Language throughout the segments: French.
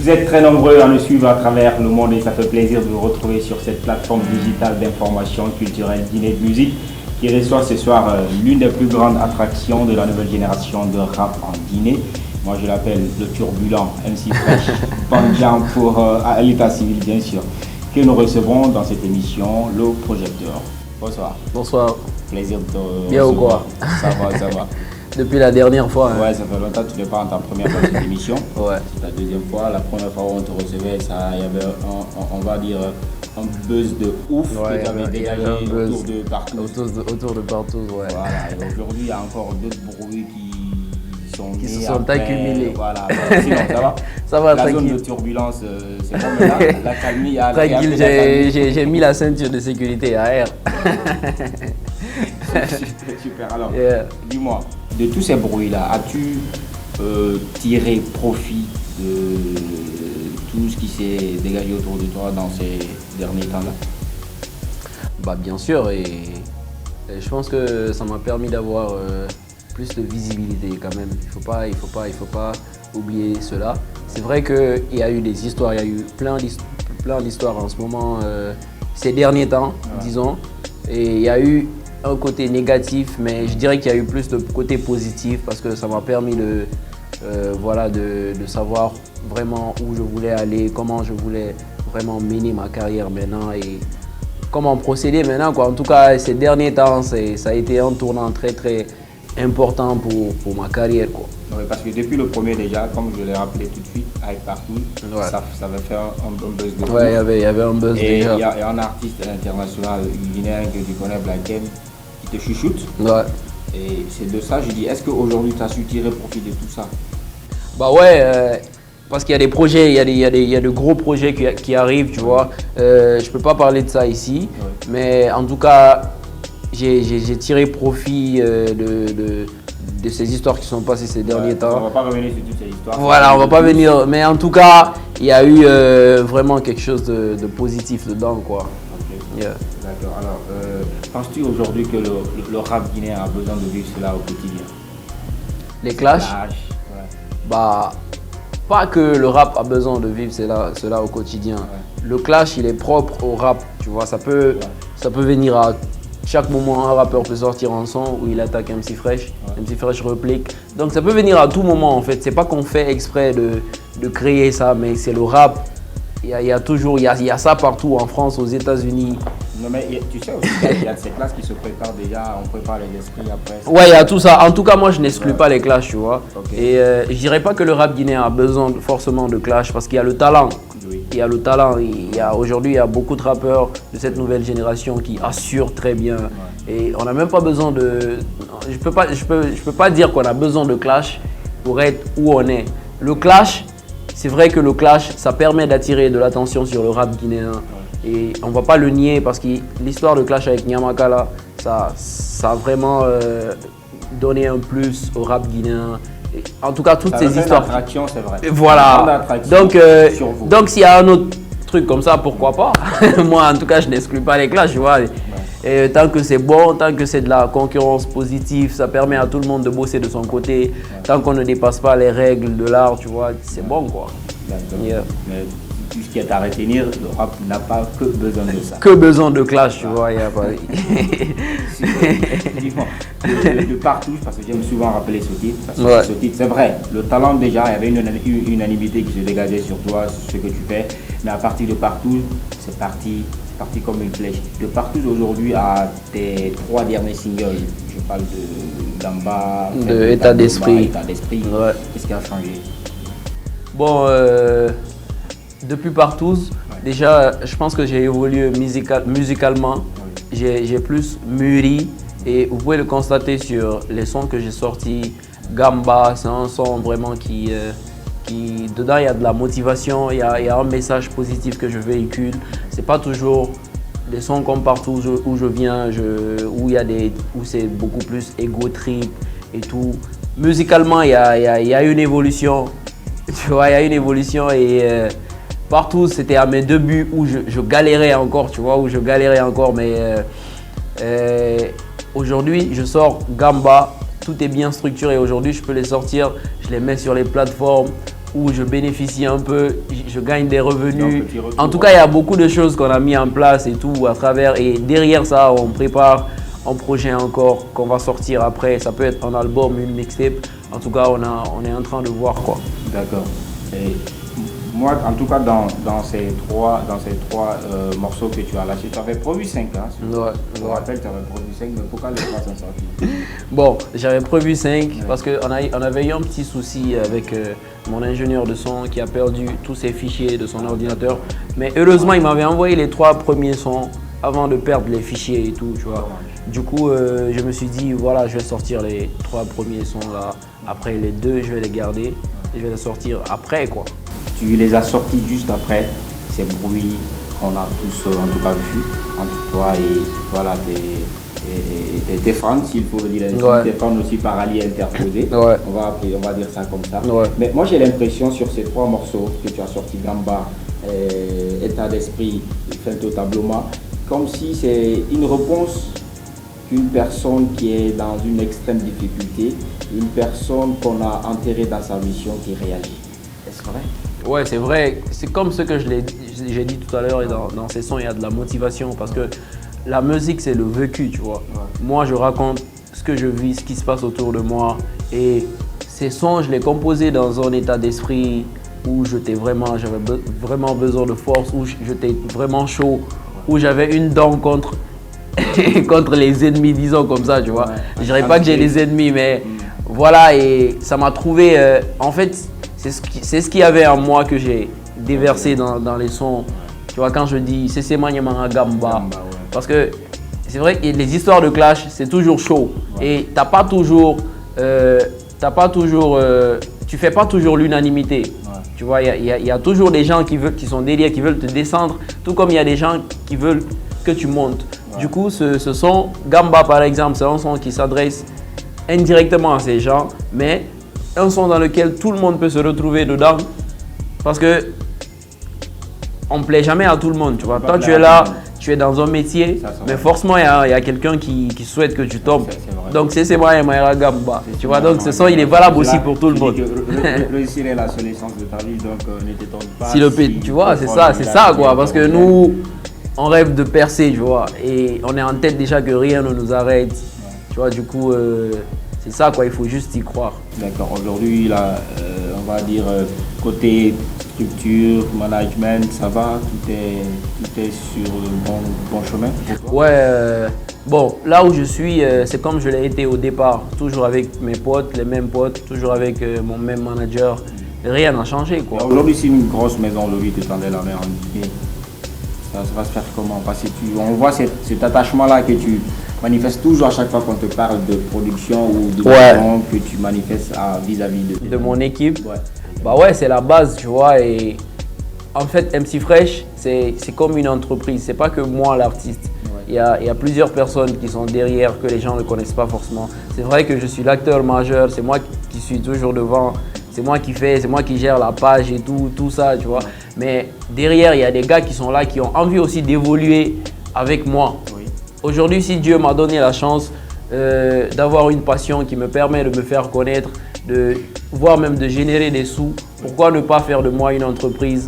Vous êtes très nombreux à nous suivre à travers le monde et ça fait plaisir de vous retrouver sur cette plateforme digitale d'information culturelle Dîner de musique qui reçoit ce soir l'une des plus grandes attractions de la nouvelle génération de rap en Guinée. Moi je l'appelle le turbulent MC Fresh, Bandjan pour à l'état civil bien sûr, que nous recevrons dans cette émission, le projecteur. Bonsoir. Bonsoir. Plaisir de te Bien ou quoi? Ça va, ça va. Depuis la dernière fois. Hein. Ouais, ça fait longtemps que tu n'es pas en ta première fois de cette émission. Ouais. C'est ta deuxième fois. La première fois où on te recevait, il y avait on va dire un buzz de ouf Ouais, que tu avais dégagé autour de partout. Autour de partout, ouais. Voilà, et aujourd'hui il y a encore d'autres bruits qui se sont accumulés. Voilà, sinon ça va. Ça va, la tranquille. zone de turbulence, c'est comme là, la calmie. Tranquille, j'ai mis la ceinture de sécurité à air. Super, alors Yeah. dis-moi, de tous ces bruits-là, as-tu tiré profit de tout ce qui s'est dégagé autour de toi dans ces derniers temps-là? Bah bien sûr, et je pense que ça m'a permis d'avoir plus de visibilité quand même. Il faut pas oublier cela. C'est vrai qu'il y a eu des histoires, il y a eu plein d'histoires en ce moment, ces derniers temps, disons, et il y a eu un côté négatif, mais je dirais qu'il y a eu plus de côté positif parce que ça m'a permis de savoir vraiment où je voulais aller, comment je voulais vraiment mener ma carrière maintenant et comment procéder maintenant, quoi. En tout cas, ces derniers temps, ça a été un tournant très très important pour ma carrière, quoi. Oui, parce que depuis le premier déjà, comme je l'ai rappelé tout de suite, avec Partout, Ouais. ça avait fait un buzz de Ouais, ouf. il y avait un buzz Et déjà. il y a un artiste international guinéen que tu connais, Black M, qui te chouchoute. Ouais. Et c'est de ça, je dis, est-ce qu'aujourd'hui tu as su tirer profit de tout ça? Bah ouais, parce qu'il y a des projets, il y a de gros projets qui arrivent, tu vois. Je peux pas parler de ça ici, mais en tout cas, j'ai tiré profit de ces histoires qui sont passées ces derniers temps. On va pas revenir sur toutes ces histoires. Voilà, on va pas venir, mais en tout cas, il y a eu vraiment quelque chose de positif dedans, quoi. Ok. Yeah. D'accord. Alors, penses-tu aujourd'hui que le rap guinéen a besoin de vivre cela au quotidien? Les clashs, Ouais. bah, pas que le rap a besoin de vivre cela au quotidien. Ouais. Le clash, il est propre au rap, tu vois, ça peut venir à chaque moment. Un rappeur peut sortir un son où il attaque MC Fresh, MC Fresh réplique. Donc ça peut venir à tout moment en fait. C'est pas qu'on fait exprès de créer ça, mais c'est le rap. Il y a ça partout en France, aux États-Unis. Non, mais tu sais aussi, il y a ces classes qui se préparent déjà, on prépare les esprits après. Ouais, il y a tout ça. En tout cas, moi, je n'exclus pas les clashs, tu vois. Ok. Et je dirais pas que le rap guinéen a besoin forcément de clash parce qu'il y a le talent. Oui. Il y a le talent. Aujourd'hui, il y a beaucoup de rappeurs de cette nouvelle génération qui assurent très bien. Et on n'a même pas besoin de. Je peux pas dire qu'on a besoin de clash pour être où on est. Le clash, c'est vrai que le clash, ça permet d'attirer de l'attention sur le rap guinéen. Et on ne va pas le nier parce que l'histoire de clash avec Nyamaka, là, ça a vraiment donné un plus au rap guinéen. Et en tout cas, toutes ces histoires. Attraction, c'est vrai. Et voilà. Donc s'il y a un autre truc comme ça, pourquoi pas? Moi, en tout cas, je n'exclus pas les clashs, tu vois. Et tant que c'est bon, tant que c'est de la concurrence positive, ça permet à tout le monde de bosser de son côté. Tant qu'on ne dépasse pas les règles de l'art, tu vois, c'est bon, quoi. Yeah. Mais tout ce qui est à retenir, le rap n'a pas que besoin de ça. Que besoin de clash, tu vois, il n'y a pas. Dis-moi, de partout, parce que j'aime souvent rappeler ce titre. Parce que Ouais. ce titre, c'est vrai, le talent déjà, il y avait une unanimité qui se dégageait sur toi, sur ce que tu fais. Mais à partir de partout, c'est parti comme une flèche. De partout aujourd'hui à tes 3 derniers singles, je parle de Gamba, De État d'esprit. Ouais. Qu'est-ce qui a changé? Bon, depuis partout, déjà, je pense que j'ai évolué musicalement. J'ai plus mûri et vous pouvez le constater sur les sons que j'ai sortis. Gamba, c'est un son vraiment qui dedans il y a de la motivation, il y a un message positif que je véhicule. C'est pas toujours des sons comme partout où je viens, où c'est beaucoup plus ego trip et tout. Musicalement, il y a une évolution. Tu vois, il y a une évolution et partout, c'était à mes débuts où je galérais encore, tu vois, mais aujourd'hui, je sors Gamba, tout est bien structuré. Aujourd'hui, je peux les sortir, je les mets sur les plateformes où je bénéficie un peu, je gagne des revenus. Donc, En tout cas, il y a beaucoup de choses qu'on a mis en place et tout à travers. Et derrière ça, on prépare un projet encore qu'on va sortir après. Ça peut être un album, une mixtape. En tout cas, on est en train de voir quoi. D'accord. Et moi, en tout cas, dans ces trois morceaux que tu as lâchés, tu avais prévu 5. Hein, je me rappelle, tu avais prévu 5, mais pourquoi les 3 sont sortis? Bon, j'avais prévu 5 parce qu'on avait eu un petit souci avec mon ingénieur de son qui a perdu tous ses fichiers de son ordinateur. Mais heureusement, il m'avait envoyé les 3 premiers sons avant de perdre les fichiers et tout, tu vois. Du coup, je me suis dit, voilà, je vais sortir les 3 premiers sons là. Après les 2, je vais les garder et je vais les sortir après, quoi. Tu les as sortis juste après ces bruits qu'on a tous en tout cas vus entre toi et voilà, tes fans, s'il faut le dire, tes fans aussi par alliés interposés. Ouais. On va dire ça comme ça. Ouais. Mais moi j'ai l'impression sur ces 3 morceaux que tu as sortis, Gamba, État d'esprit, Feinte au tablement, comme si c'est une réponse qu'une personne qui est dans une extrême difficulté, une personne qu'on a enterrée dans sa mission qui réagit. Est-ce vrai? Ouais, c'est vrai. C'est comme ce que j'ai dit tout à l'heure et dans ces sons, il y a de la motivation parce que la musique, c'est le vécu, tu vois. Ouais. Moi, je raconte ce que je vis, ce qui se passe autour de moi. Et ces sons, je les composais dans un état d'esprit où j'avais vraiment besoin de force, où j'étais vraiment chaud, où j'avais une dent contre les ennemis, disons comme ça, tu vois. Ouais. Je dirais pas que j'ai des ennemis, mais voilà, et ça m'a trouvé... en fait, c'est ce qu'il y avait en moi que j'ai déversé dans les sons. Tu vois, quand je dis c'est Manyamanga Gamba, parce que c'est vrai que les histoires de clash, c'est toujours chaud. Ouais. Et tu fais pas toujours l'unanimité. Ouais. Tu vois, il y a toujours des gens qui sont derrière, qui veulent te descendre, tout comme il y a des gens qui veulent que tu montes. Ouais. Du coup, ce son, Gamba par exemple, c'est un son qui s'adresse indirectement à ces gens, mais un son dans lequel tout le monde peut se retrouver dedans, parce que on ne plaît jamais à tout le monde, tu vois. Quand tu es là, tu es dans un métier, mais forcément il y a quelqu'un qui souhaite que tu tombes. Donc c'est moi et Maïra Gamba, tu vois. Donc ce son il est valable aussi pour tout le monde. Réussir est la seule essence de ta vie, donc ne t'étonne pas. Tu vois, c'est ça quoi, parce que nous on rêve de percer, tu vois, et on est en tête déjà que rien ne nous arrête, tu vois. Du coup c'est ça quoi, il faut juste y croire. D'accord. Aujourd'hui, là, on va dire côté structure, management, ça va, tout est sur le bon chemin. Ouais. Bon, là où je suis, c'est comme je l'ai été au départ, toujours avec mes potes, les mêmes potes, toujours avec mon même manager. Rien n'a changé quoi. Aujourd'hui, c'est une grosse maison, aujourd'hui, tu tendais la main en pied. Ça va se faire comment? Parce que on voit cet attachement-là que tu manifestes toujours à chaque fois qu'on te parle de production ou de vision que tu manifestes vis-à-vis de mon équipe. Ouais. Bah ouais, c'est la base, tu vois. Et en fait, MC Fresh, c'est comme une entreprise. C'est pas que moi l'artiste. Ouais. Il y a plusieurs personnes qui sont derrière que les gens ne connaissent pas forcément. C'est vrai que je suis l'acteur majeur, c'est moi qui suis toujours devant. C'est moi qui fais, c'est moi qui gère la page et tout ça, tu vois. Mais derrière, il y a des gars qui sont là, qui ont envie aussi d'évoluer avec moi. Oui. Aujourd'hui, si Dieu m'a donné la chance d'avoir une passion qui me permet de me faire connaître, voire même de générer des sous, pourquoi ne pas faire de moi une entreprise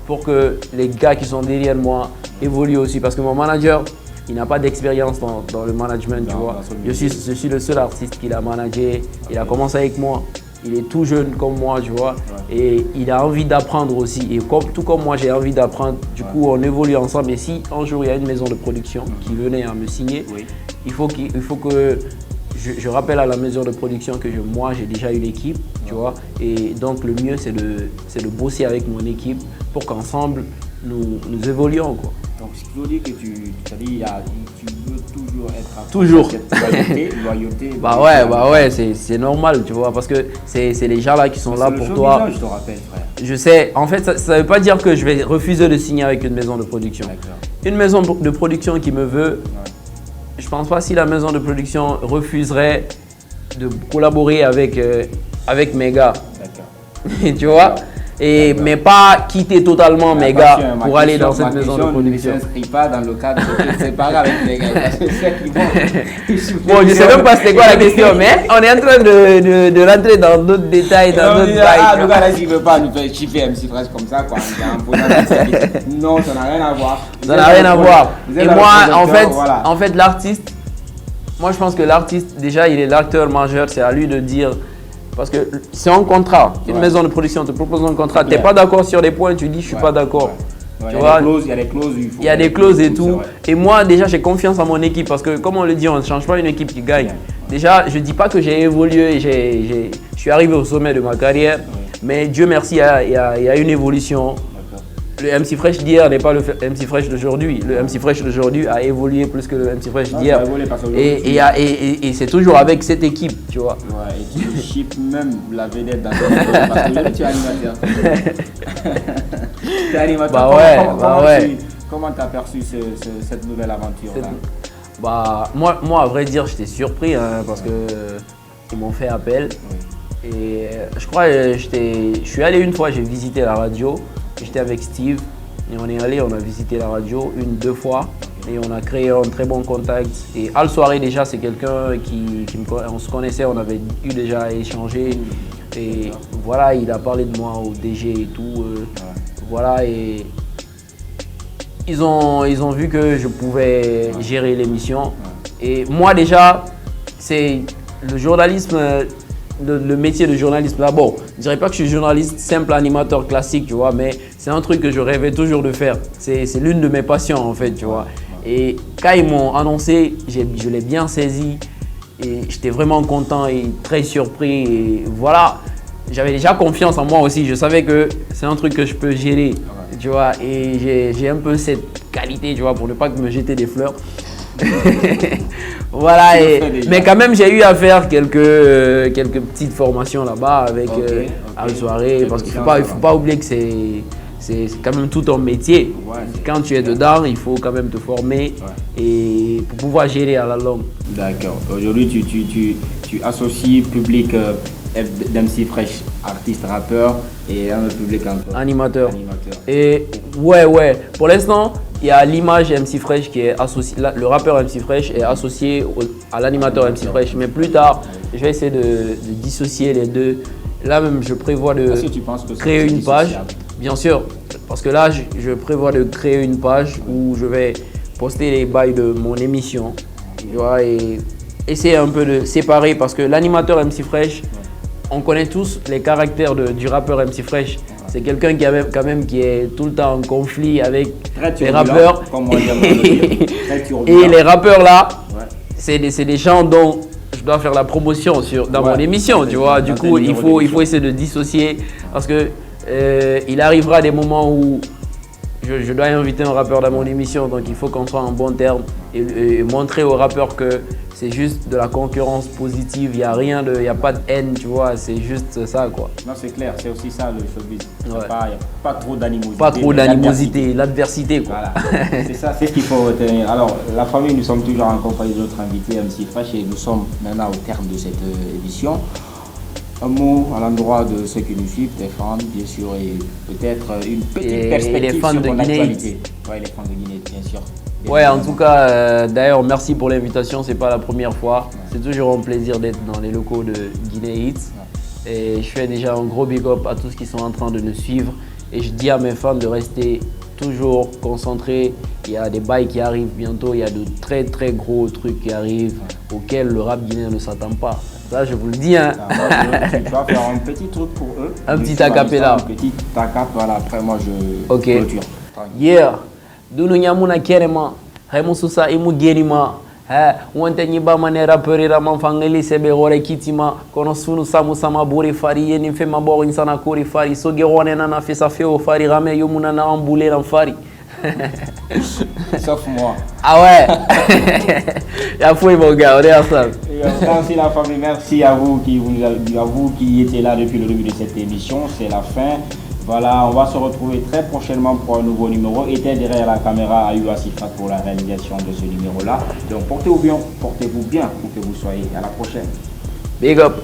pour que les gars qui sont derrière moi évoluent aussi? Parce que mon manager, il n'a pas d'expérience dans le management, tu vois. Je suis le seul artiste qu'il a managé. Il a commencé avec moi. Il est tout jeune comme moi, tu vois, et il a envie d'apprendre aussi. Et tout comme moi, j'ai envie d'apprendre. Du coup, on évolue ensemble. Et si un jour, il y a une maison de production qui venait à me signer, il faut que je rappelle à la maison de production que moi, j'ai déjà une équipe, tu vois. Et donc, le mieux, c'est de bosser avec mon équipe pour qu'ensemble, nous évoluions, quoi. Donc, ce qui veut dire que tu veux toujours être à toujours cette loyauté. Bah ouais, c'est normal, tu vois, parce que c'est les gens là qui sont là pour toi. Je te rappelle, frère. Je sais, en fait, ça veut pas dire que je vais refuser de signer avec une maison de production. Une maison de production qui me veut, je pense pas si la maison de production refuserait de collaborer avec mes gars. Tu vois, mais pas quitter totalement mes gars pour aller dans cette maison de production. Ne s'inscrit pas dans le cadre de se séparer avec les gars. Parce que c'est qu'ils vont. Bon, je ne sais même pas c'était quoi la question, mais on est en train de rentrer dans d'autres détails, dans d'autres bails. Ah, le gars là, il ne veut pas nous faire chiffer MC Fresh comme ça, quoi. Non, ça n'a rien à voir. Ça n'a rien à voir. Et moi, voilà. en fait, l'artiste, moi je pense que l'artiste, déjà, il est l'acteur majeur, c'est à lui de dire. Parce que c'est un contrat. Une maison de production te propose un contrat. Tu n'es pas d'accord sur des points, tu dis je suis pas d'accord. Tu vois, il y a des clauses. Il y a des clauses et tout. Et moi, déjà, j'ai confiance en mon équipe parce que, comme on le dit, on ne change pas une équipe qui gagne. Déjà, je ne dis pas que j'ai évolué, je suis arrivé au sommet de ma carrière, mais Dieu merci, il y a une évolution. Le MC Fresh d'hier n'est pas le MC Fresh d'aujourd'hui. Le MC Fresh d'aujourd'hui a évolué plus que le MC Fresh d'hier. Et c'est toujours avec cette équipe, tu vois. Ouais, et tu chips même la vedette dans le parce que tu es animateur. Tu es animateur. Comment tu as perçu cette nouvelle aventure-là? Moi, à vrai dire, j'étais surpris parce qu'ils m'ont fait appel. Et je crois que je suis allé une fois, j'ai visité la radio. J'étais avec Steve et on est allé, on a visité la radio 1-2 fois et on a créé un très bon contact. Et Al Soirée déjà c'est quelqu'un on se connaissait, on avait eu déjà échangé et voilà, il a parlé de moi au DG et tout. Voilà, et ils ont vu que je pouvais gérer l'émission. Et moi déjà, c'est le journalisme. Le métier de journaliste là, bon, je dirais pas que je suis journaliste simple animateur classique, tu vois, mais c'est un truc que je rêvais toujours de faire. C'est l'une de mes passions en fait, tu vois. Et quand ils m'ont annoncé, je l'ai bien saisi et j'étais vraiment content et très surpris. Et voilà, j'avais déjà confiance en moi aussi. Je savais que c'est un truc que je peux gérer, tu vois. Et j'ai un peu cette qualité, tu vois, pour ne pas me jeter des fleurs. Voilà, mais quand même j'ai eu à faire quelques petites formations là-bas avec Al Soirée parce qu'il ne faut pas oublier que c'est quand même tout un métier. Quand tu es dedans, il faut quand même te former et pour pouvoir gérer à la longue. D'accord. Aujourd'hui, tu associes public d'MC Fresh, artiste, rappeur et un public animateur. Et ouais. Pour l'instant, il y a l'image MC Fresh qui est associée, le rappeur MC Fresh est associé à l'animateur MC Fresh. Mais plus tard, je vais essayer de dissocier les deux. Là même, je prévois de créer une page. Bien sûr, parce que là, je prévois de créer une page où je vais poster les bails de mon émission. Tu vois, et essayer un peu de séparer parce que l'animateur MC Fresh, on connaît tous les caractères du rappeur MC Fresh. C'est quelqu'un qui est tout le temps en conflit avec les rappeurs. Et les rappeurs là, c'est des gens dont je dois faire la promotion dans mon émission, tu vois. Du coup, il faut essayer de dissocier parce que il arrivera des moments où je dois inviter un rappeur dans mon émission, donc il faut qu'on soit en bon terme et montrer aux rappeurs que c'est juste de la concurrence positive, il n'y a pas de haine, tu vois, c'est juste ça quoi. Non, c'est clair, c'est aussi ça le showbiz. Il n'y a pas trop d'animosité. Pas trop d'animosité, l'adversité quoi. Voilà, c'est ça, c'est ce qu'il faut retenir. Alors, la famille, nous sommes toujours en compagnie de notre invité MC Fresh et nous sommes maintenant au terme de cette édition. Un mot à l'endroit de ceux qui nous suivent, tes fans, bien sûr, et peut-être une petite perspective sur ton actualité. Ouais, les fans de Guinée, bien sûr. Ouais, en tout cas, d'ailleurs, merci pour l'invitation. C'est pas la première fois. C'est toujours un plaisir d'être dans les locaux de Guinée Hits. Et je fais déjà un gros big up à tous qui sont en train de nous suivre. Et je dis à mes fans de rester toujours concentrés. Il y a des bails qui arrivent bientôt. Il y a de très très gros trucs qui arrivent auxquels le rap guinéen ne s'attend pas. Ça, je vous le dis. Hein. Tu vas faire un petit truc pour eux. Un petit acapella. Un petit acap, voilà. Après, moi, je clôture. Yeah. Dunu nyamuna kerema. Hemususa imu genima. Wante nyiba mane raperi raman fangeli sebe gore kitima. Kono sunu samu sama buri fari. Yeni fe mabori insana kuri fari. So gerone nana fesa feo fari. Rame yomuna na amboule ran fari. Sauf moi. Ah ouais. Y'a fouille mon gars, on est ensemble. Merci la famille, merci à vous qui étiez là depuis le début de cette émission. C'est la fin. Voilà, on va se retrouver très prochainement pour un nouveau numéro. Et derrière la caméra, Ayou Sifat pour la réalisation de ce numéro-là. Donc portez-vous bien, où que vous soyez. À la prochaine. Big up.